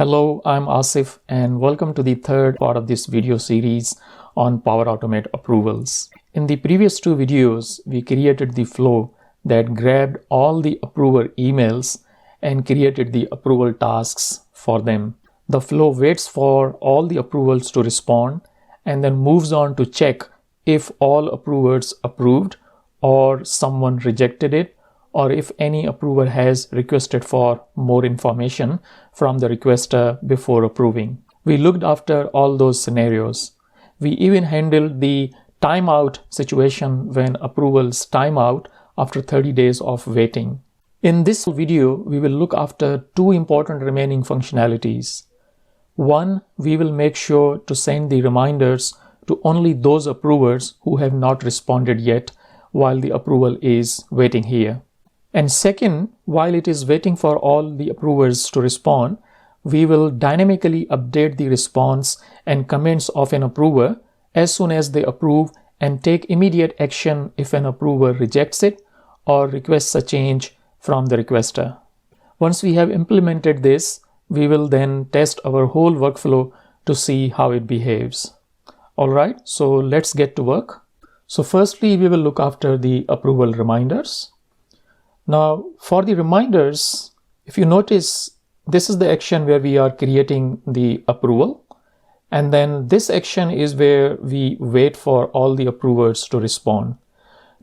Hello, I'm Asif and welcome to the third part of this video series on Power Automate approvals. In the previous two videos, we created the flow that grabbed all the approver emails and created the approval tasks for them. The flow waits for all the approvals to respond and then moves on to check if all approvers approved or someone rejected it, or if any approver has requested for more information from the requester before approving. We looked after all those scenarios. We even handled the timeout situation when approvals time out after 30 days of waiting. In this video, we will look after two important remaining functionalities. One, we will make sure to send the reminders to only those approvers who have not responded yet while the approval is waiting here. And second, while it is waiting for all the approvers to respond, we will dynamically update the response and comments of an approver as soon as they approve and take immediate action if an approver rejects it or requests a change from the requester. Once we have implemented this, we will then test our whole workflow to see how it behaves. Alright, so let's get to work. So firstly, we will look after the approval reminders. Now, for the reminders, if you notice, this is the action where we are creating the approval. And then this action is where we wait for all the approvers to respond.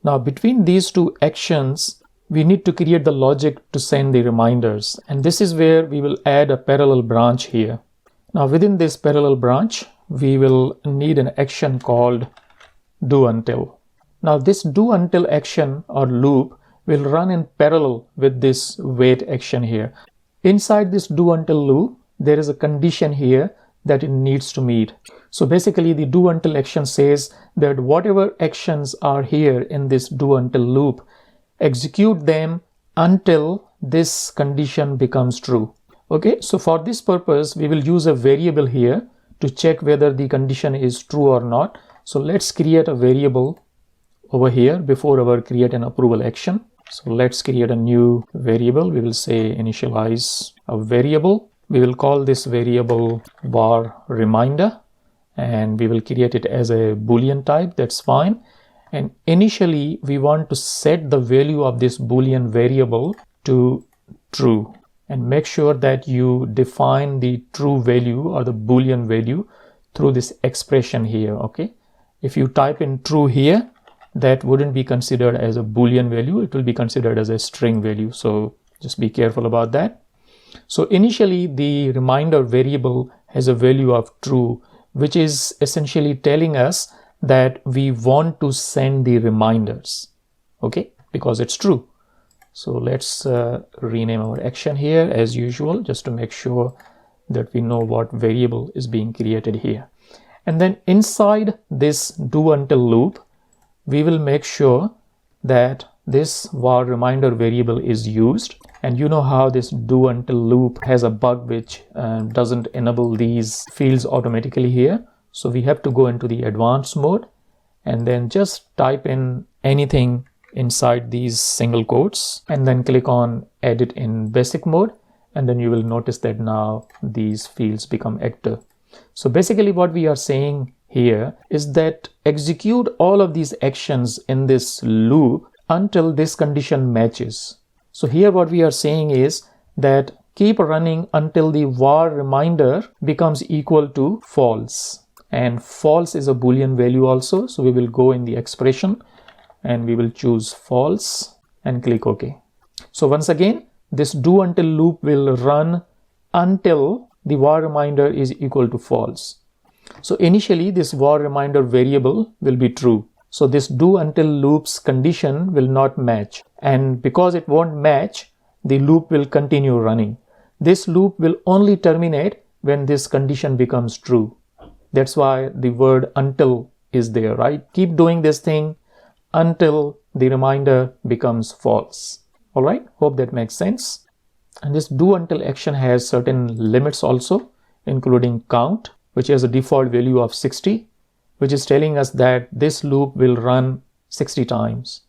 Now, between these two actions, we need to create the logic to send the reminders. And this is where we will add a parallel branch here. Now, within this parallel branch, we will need an action called do until. Now, this do until action or loop will run in parallel with this wait action here. Inside this do until loop, there is a condition here that it needs to meet. So basically the do until action says that whatever actions are here in this do until loop, execute them until this condition becomes true. Okay, so for this purpose, we will use a variable here to check whether the condition is true or not. So let's create a variable over here before our create an approval action. So let's create a new variable. We will say initialize a variable. We will call this variable var reminder and we will create it as a Boolean type. That's fine. And initially we want to set the value of this Boolean variable to true and make sure that you define the true value or the Boolean value through this expression here. Okay. If you type in true here, that wouldn't be considered as a Boolean value. It will be considered as a string value. So just be careful about that. So initially the reminder variable has a value of true, which is essentially telling us that we want to send the reminders. Okay, because it's true. So let's rename our action here as usual, just to make sure that we know what variable is being created here. And then inside this do until loop, we will make sure that this var reminder variable is used. And you know how this do until loop has a bug which doesn't enable these fields automatically here. So we have to go into the advanced mode and then just type in anything inside these single quotes and then click on edit in basic mode. And then you will notice that now these fields become active. So basically what we are saying here is that execute all of these actions in this loop until this condition matches. So here what we are saying is that keep running until the var reminder becomes equal to false. And false is a Boolean value also. So we will go in the expression and we will choose false and click OK. So once again, this do until loop will run until the var reminder is equal to false. So initially this var reminder variable will be true. So this do until loop's condition will not match. And because it won't match, the loop will continue running. This loop will only terminate when this condition becomes true. That's why the word until is there, right? Keep doing this thing until the reminder becomes false. All right, hope that makes sense. And this do until action has certain limits also, including count, which has a default value of 60, which is telling us that this loop will run 60 times.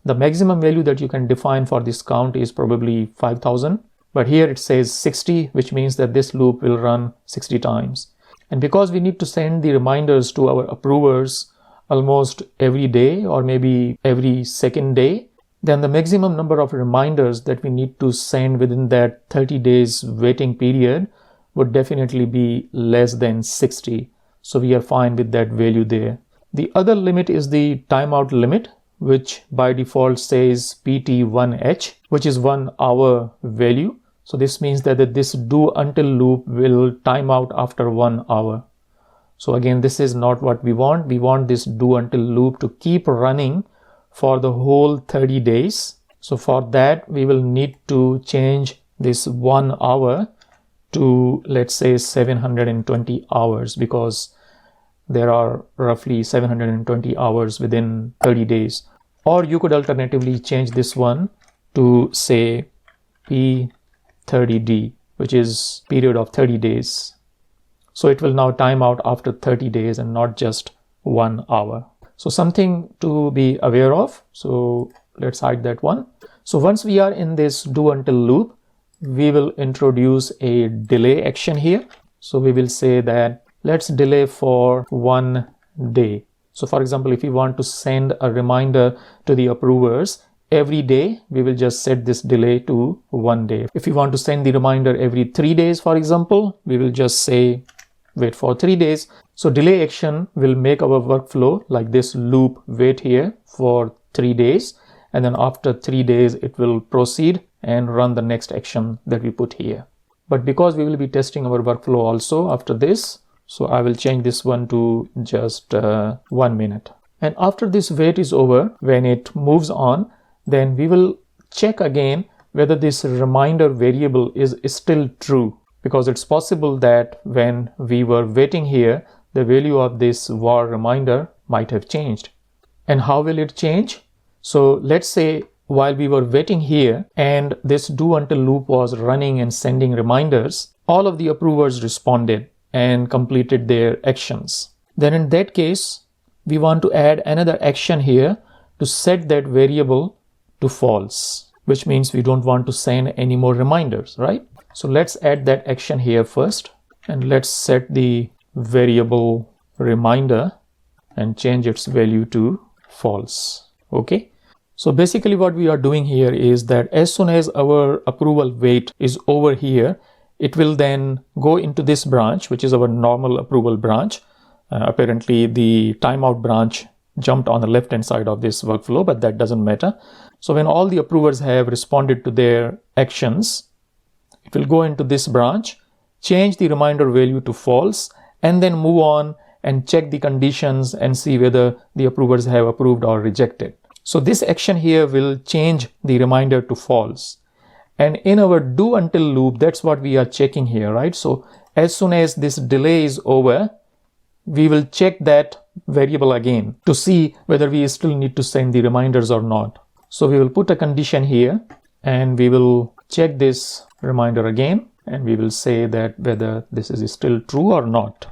The maximum value that you can define for this count is probably 5000, But here it says 60, which means that this loop will run 60 times. And because we need to send the reminders to our approvers almost every day or maybe every second day, then the maximum number of reminders that we need to send within that 30 days waiting period would definitely be less than 60. So we are fine with that value there. The other limit is the timeout limit, which by default says PT1H, which is 1 hour value. So this means that this do until loop will time out after 1 hour. So again, this is not what we want. We want this do until loop to keep running for the whole 30 days. So for that, we will need to change this 1 hour to, let's say, 720 hours, because there are roughly 720 hours within 30 days. Or you could alternatively change this one to say P30D, which is period of 30 days. So it will now time out after 30 days and not just 1 hour. So something to be aware of. So let's hide that one. So once we are in this do until loop, we will introduce a delay action here. So we will say that let's delay for 1 day. So for example, if you want to send a reminder to the approvers every day, we will just set this delay to 1 day. If you want to send the reminder every 3 days, for example, we will just say wait for 3 days. So delay action will make our workflow like this loop wait here for 3 days. And then after 3 days, it will proceed and run the next action that we put here. But because we will be testing our workflow also after this, so I will change this one to just 1 minute. And after this wait is over, when it moves on, then we will check again whether this reminder variable is still true. Because it's possible that when we were waiting here, the value of this var reminder might have changed. And how will it change? So let's say while we were waiting here and this do until loop was running and sending reminders, all of the approvers responded and completed their actions. Then in that case, we want to add another action here to set that variable to false, which means we don't want to send any more reminders, right? So let's add that action here first, and let's set the variable reminder and change its value to false. Okay. So basically what we are doing here is that as soon as our approval wait is over here, it will then go into this branch, which is our normal approval branch. Apparently the timeout branch jumped on the left hand side of this workflow, but that doesn't matter. So when all the approvers have responded to their actions, it will go into this branch, change the reminder value to false, and then move on and check the conditions and see whether the approvers have approved or rejected. So this action here will change the reminder to false. And in our do until loop, that's what we are checking here, right? So as soon as this delay is over, we will check that variable again to see whether we still need to send the reminders or not. So we will put a condition here and we will check this reminder again, and we will say that whether this is still true or not.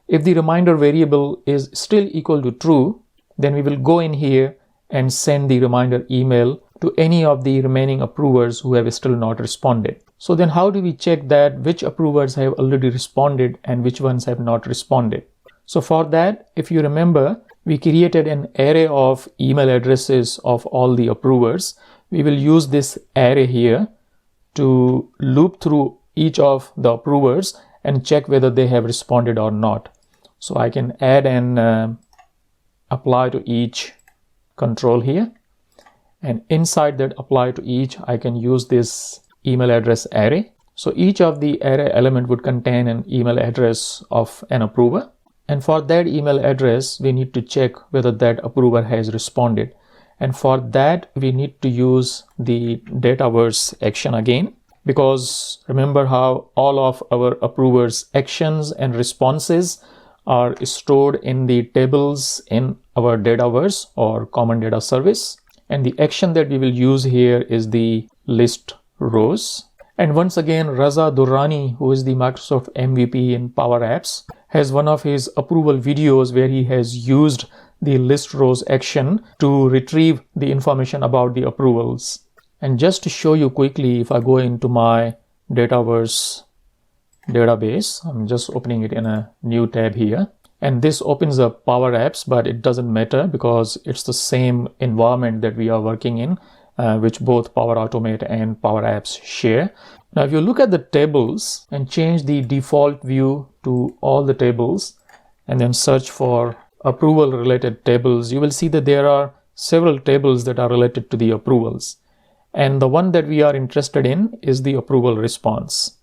If the reminder variable is still equal to true, then we will go in here and send the reminder email to any of the remaining approvers who have still not responded. So then how do we check that which approvers have already responded and which ones have not responded? So for that, if you remember, we created an array of email addresses of all the approvers. We will use this array here to loop through each of the approvers and check whether they have responded or not. So I can add an apply to each control here, and inside that apply to each, I can use this email address array. So each of the array element would contain an email address of an approver, and for that email address we need to check whether that approver has responded. And for that, we need to use the Dataverse action again, because remember how all of our approvers' actions and responses are stored in the tables in our Dataverse or Common Data Service. And the action that we will use here is the list rows. And once again, Raza Durrani, who is the Microsoft MVP in Power Apps, has one of his approval videos where he has used the list rows action to retrieve the information about the approvals. And just to show you quickly, if I go into my Dataverse database. I'm just opening it in a new tab here. And this opens up Power Apps, but it doesn't matter because it's the same environment that we are working in, which both Power Automate and Power Apps share. Now, if you look at the tables and change the default view to all the tables and then search for approval related tables, you will see that there are several tables that are related to the approvals. And the one that we are interested in is the approval response.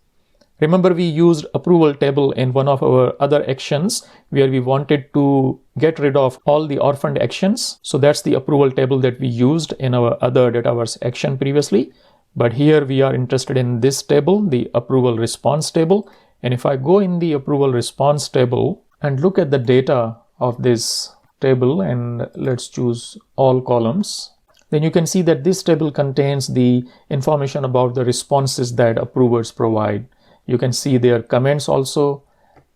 Remember, we used approval table in one of our other actions where we wanted to get rid of all the orphaned actions. So that's the approval table that we used in our other Dataverse action previously. But here we are interested in this table, the approval response table. And if I go in the approval response table and look at the data of this table, and let's choose all columns, then you can see that this table contains the information about the responses that approvers provide. You can see their comments also,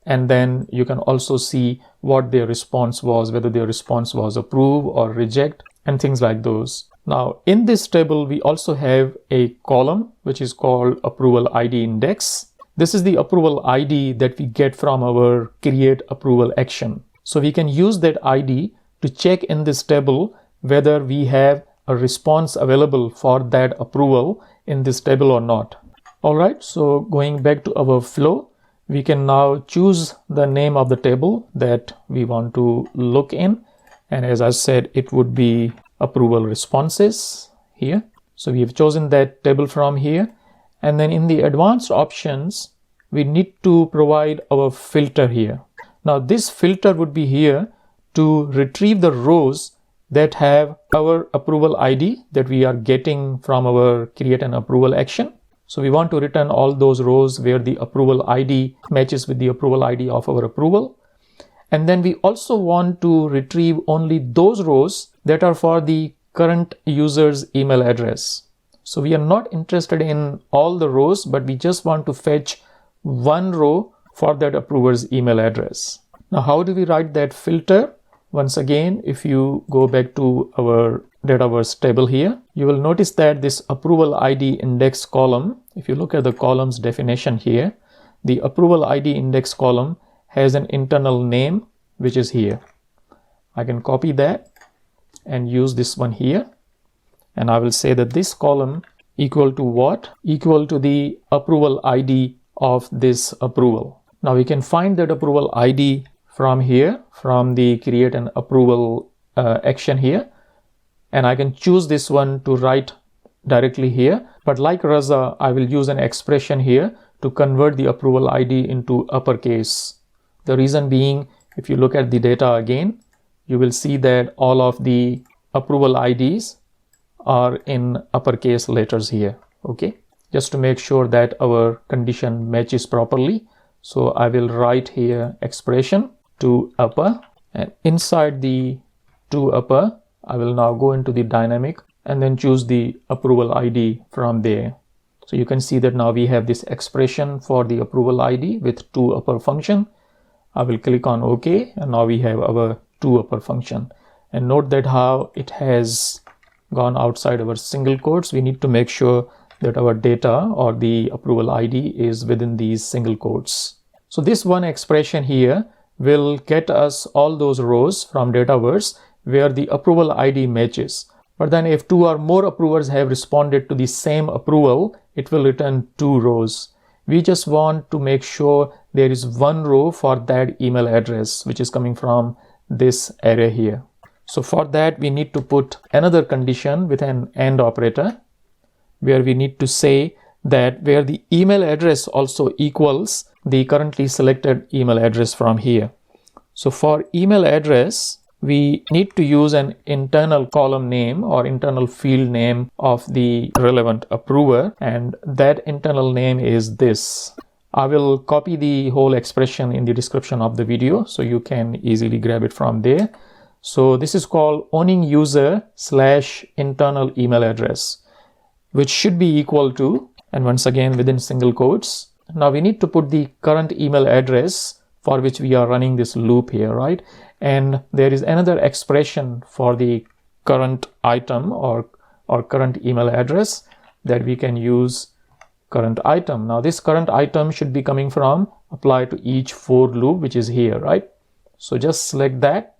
and then you can also see what their response was, whether their response was approve or reject, and things like those. Now, in this table, we also have a column which is called approval ID index. This is the approval ID that we get from our create approval action. So we can use that ID to check in this table whether we have a response available for that approval in this table or not. Alright, so going back to our flow, we can now choose the name of the table that we want to look in. And as I said, it would be approval responses here. So we have chosen that table from here. And then in the advanced options, we need to provide our filter here. Now this filter would be here to retrieve the rows that have our approval ID that we are getting from our create an approval action. So we want to return all those rows where the approval ID matches with the approval ID of our approval. And then we also want to retrieve only those rows that are for the current user's email address. So we are not interested in all the rows, but we just want to fetch one row for that approver's email address. Now, how do we write that filter? Once again, if you go back to our Dataverse table here, you will notice that this approval ID index column, if you look at the column's definition here, the approval ID index column has an internal name, which is here. I can copy that and use this one here. And I will say that this column equal to what? Equal to the approval ID of this approval. Now we can find that approval ID from here, from the create an approval action here. And I can choose this one to write directly here. But like Raza, I will use an expression here to convert the approval ID into uppercase. The reason being, if you look at the data again, you will see that all of the approval IDs are in uppercase letters here. Okay, just to make sure that our condition matches properly. So I will write here expression to upper, and inside the to upper, I will now go into the dynamic and then choose the approval ID from there. So you can see that now we have this expression for the approval ID with to upper function. I will click on OK, and now we have our to upper function. And note that how it has gone outside our single quotes. We need to make sure that our data or the approval ID is within these single quotes. So this one expression here will get us all those rows from Dataverse where the approval ID matches. But then if two or more approvers have responded to the same approval, it will return two rows. We just want to make sure there is one row for that email address, which is coming from this array here. So for that, we need to put another condition with an AND operator, where we need to say that where the email address also equals the currently selected email address from here. So for email address, we need to use an internal column name or internal field name of the relevant approver, and that internal name is this. I will copy the whole expression in the description of the video so you can easily grab it from there. So this is called owning user / internal email address, which should be equal to, and once again within single quotes. Now we need to put the current email address for which we are running this loop here, right? And there is another expression for the current item or current email address that we can use current item. Now this current item should be coming from apply to each for loop, which is here, right? So just select that.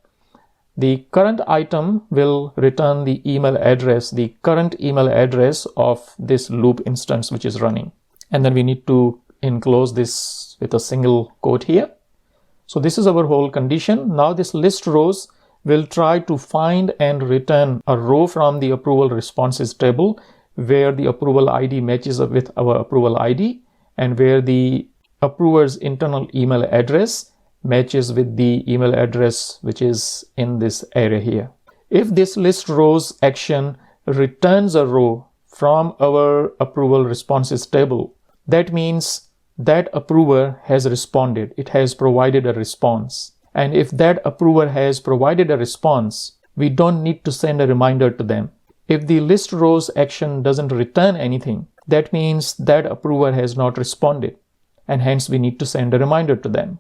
The current item will return the email address, the current email address of this loop instance which is running. And then we need to enclose this with a single quote here. So this is our whole condition. Now this list rows will try to find and return a row from the approval responses table where the approval ID matches up with our approval ID and where the approver's internal email address matches with the email address which is in this array here. If this list rows action returns a row from our approval responses table, that means that approver has responded. It has provided a response. And if that approver has provided a response, we don't need to send a reminder to them. If the list rows action doesn't return anything, that means that approver has not responded, and hence we need to send a reminder to them.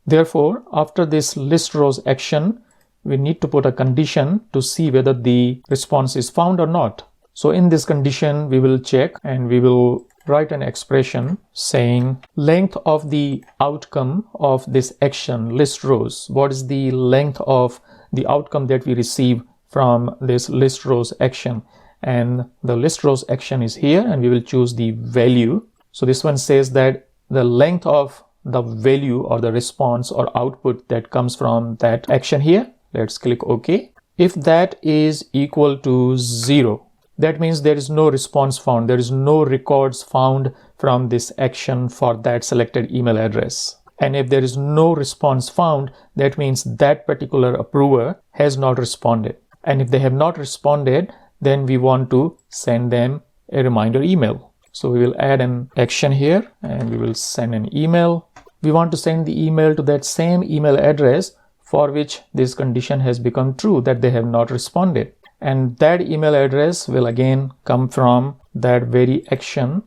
Therefore, after this list rows action, we need to put a condition to see whether the response is found or not. So in this condition, we will check and we will write an expression saying length of the outcome of this action list rows. What is the length of the outcome that we receive from this list rows action? And the list rows action is here, and we will choose the value. So this one says that the length of the value or the response or output that comes from that action here. Let's click OK. If that is equal to 0, that means there is no response found. There is no records found from this action for that selected email address. And if there is no response found, that means that particular approver has not responded. And if they have not responded, then we want to send them a reminder email. So we will add an action here and we will send an email. We want to send the email to that same email address for which this condition has become true, that they have not responded. And that email address will again come from that very action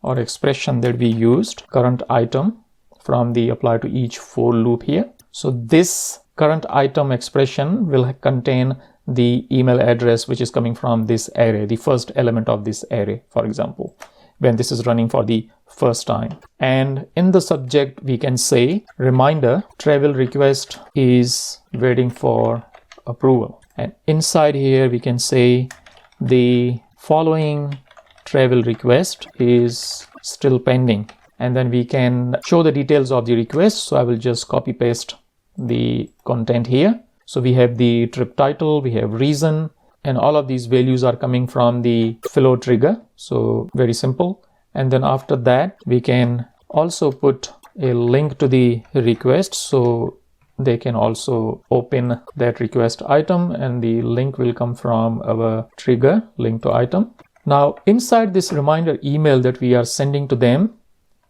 or expression that we used, current item, from the apply to each for loop here. So this current item expression will contain the email address which is coming from this array, the first element of this array, for example, when this is running for the first time. And in the subject, we can say reminder travel request is waiting for approval. And inside here, we can say the following travel request is still pending. And then we can show the details of the request. So I will just copy paste the content here. So we have the trip title, we have reason, and all of these values are coming from the flow trigger. So very simple. And then after that, we can also put a link to the request. So they can also open that request item and the link will come from our trigger link to item. Now inside this reminder email that we are sending to them,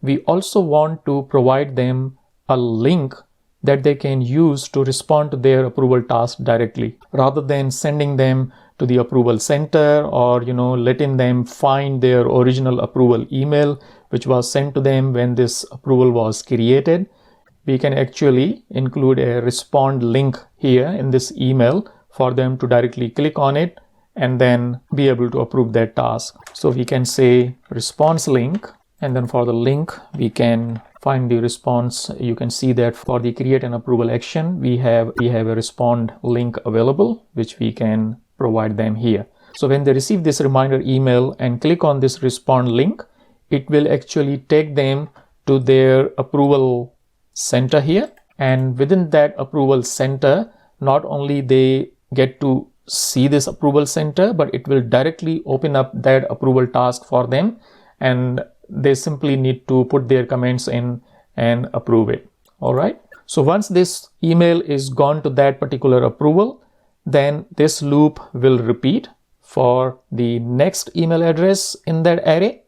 we also want to provide them a link that they can use to respond to their approval task directly, rather than sending them to the approval center or letting them find their original approval email which was sent to them when this approval was created. We can actually include a respond link here in this email for them to directly click on it and then be able to approve that task. So we can say response link, and then for the link we can find the response. You can see that for the create an approval action, we have a respond link available, which we can provide them here. So when they receive this reminder email and click on this respond link, it will actually take them to their approval center here. And within that approval center, not only they get to see this approval center, but it will directly open up that approval task for them. And they simply need to put their comments in and approve it. All right. So once this email is gone to that particular approval, then this loop will repeat for the next email address in that array.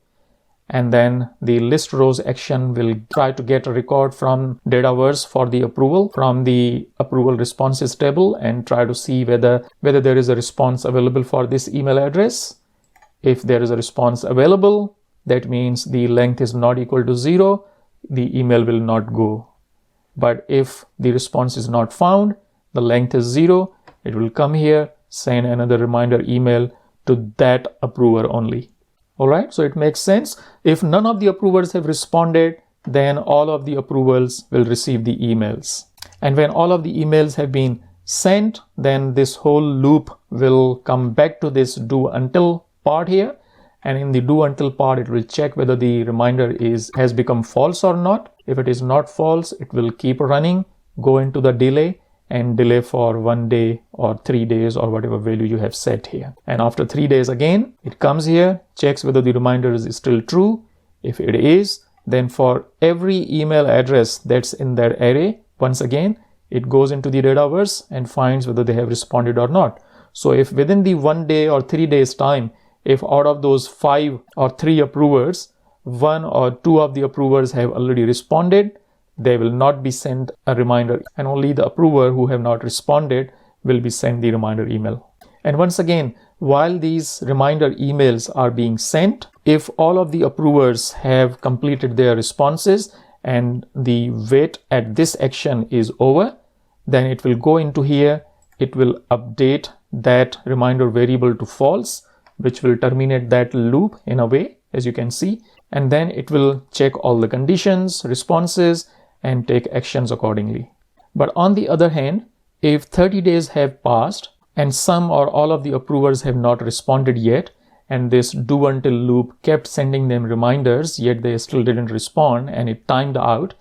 And then the list rows action will try to get a record from Dataverse for the approval from the approval responses table and try to see whether there is a response available for this email address. If there is a response available, that means the length is not equal to 0, the email will not go. But if the response is not found, the length is 0, it will come here, send another reminder email to that approver only. All right, so it makes sense. If none of the approvers have responded, then all of the approvals will receive the emails. And when all of the emails have been sent, then this whole loop will come back to this do until part here. And in the do until part, it will check whether the reminder has become false or not. If it is not false, it will keep running, go into the delay and delay for 1 day or 3 days or whatever value you have set here. And after 3 days again, it comes here, checks whether the reminder is still true. If it is, then for every email address that's in that array, once again, it goes into the Dataverse and finds whether they have responded or not. So if within the 1 day or 3 days time, if out of those 5 or 3 approvers, 1 or 2 of the approvers have already responded, they will not be sent a reminder, and only the approver who have not responded will be sent the reminder email. And once again, while these reminder emails are being sent, if all of the approvers have completed their responses and the wait at this action is over, then it will go into here, it will update that reminder variable to false, which will terminate that loop in a way, as you can see, and then it will check all the conditions, responses, and take actions accordingly. But on the other hand, if 30 days have passed and some or all of the approvers have not responded yet, and this do until loop kept sending them reminders, yet they still didn't respond and it timed out,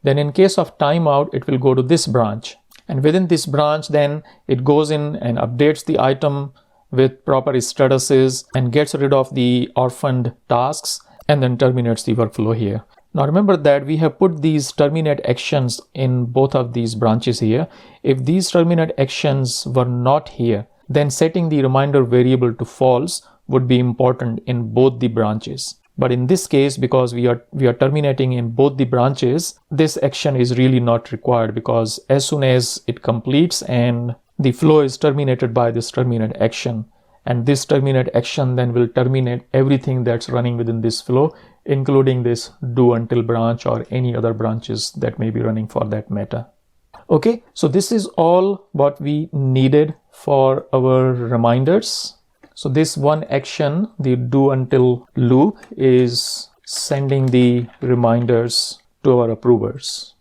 then in case of timeout, it will go to this branch. And within this branch, then it goes in and updates the item with proper statuses and gets rid of the orphaned tasks and then terminates the workflow here. Now remember that we have put these terminate actions in both of these branches here. If these terminate actions were not here, then setting the reminder variable to false would be important in both the branches. But in this case, because we are terminating in both the branches, this action is really not required, because as soon as it completes and the flow is terminated by this terminate action, and this terminate action then will terminate everything that's running within this flow, including this do until branch or any other branches that may be running for that matter. Okay, so this is all what we needed for our reminders. So this one action, the do until loop, is sending the reminders to our approvers.